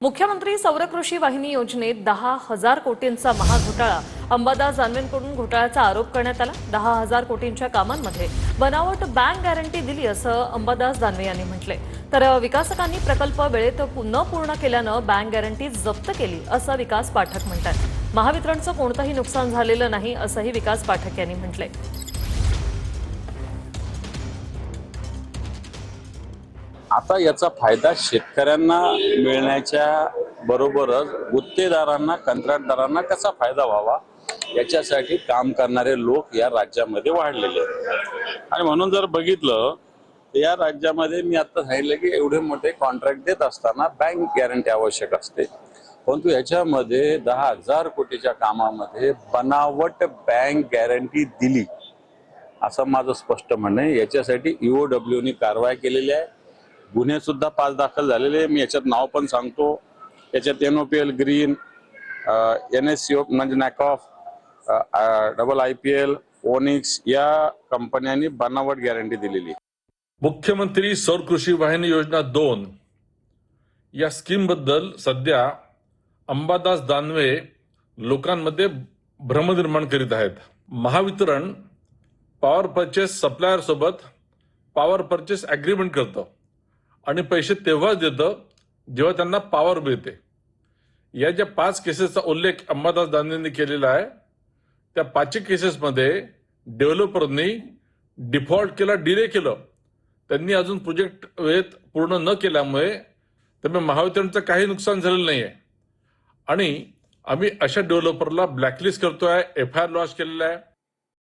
मुख्यमंत्री सौर कृषी वाहिनी योजनेत 10,000 कोटींचा महाघोटाळा अंबादास दानवेंकडून घोटाळ्याचा आरोप करण्यात आला। 10,000 कोटींच्या कामांमध्ये बनावट बँक गॅरंटी दिली असं अंबादास दानवे यांनी म्हटले। तर विकासकांनी प्रकल्प वेळेत न पूर्ण केल्यानं बँक गॅरंटी जप्त केली असं विकास पाठक म्हणतात। महावितरणचं कोणतंही नुकसान झालेलं नाही असंही विकास पाठक यांनी म्हटले। आता याचा फायदा शेतकऱ्यांना मिळण्याच्या बरोबरच गुत्तेदारांना कंत्राटदारांना कसा फायदा व्हावा याच्यासाठी काम करणारे लोक या राज्यामध्ये वाढलेले आहेत। आणि म्हणून जर बघितलं तर या राज्यामध्ये मी आता सांगितलं की एवढे मोठे कॉन्ट्रॅक्ट देत असताना बँक गॅरंटी आवश्यक असते, परंतु याच्यामध्ये 10,000 कोटीच्या कामामध्ये बनावट बँक गॅरंटी दिली असं माझं स्पष्ट म्हणणं आहे। याच्यासाठी ईओडब्ल्यूनी कारवाई केलेली आहे, गुन्हे सुद्धा 5 दाखल झालेले। मी याच्यात नाव पण सांगतो, याच्यात एनओपीएल ग्रीन, एनएससीओ म्हणजे नॅकऑफ, IPL, ओनिक्स या कंपन्यांनी बनावट गॅरंटी दिलेली। मुख्यमंत्री सौर कृषी वाहिनी योजना 2 या स्कीम बद्दल सध्या अंबादास दानवे लोकांमध्ये भ्रम निर्माण करीत आहेत। महावितरण पॉवर परचेस सप्लायर सोबत पॉवर परचेस अग्रीमेंट करतं आणि पैसे तेव्हाच देतं जेव्हा त्यांना पॉवर मिळते। या ज्या 5 केसेसचा उल्लेख अंबादास दानवेंनी केलेला आहे त्या 5 केसेसमध्ये डेव्हलपरनी डिफॉल्ट केला, डिले केलं, त्यांनी अजून प्रोजेक्ट वेळेत पूर्ण न केल्यामुळे त्यामुळे महावितरणचं काही नुकसान झालेलं नाहीये। आणि आम्ही अशा डेव्हलपरला ब्लॅकलिस्ट करतोय, FIR लॉन्च केलेला आहे।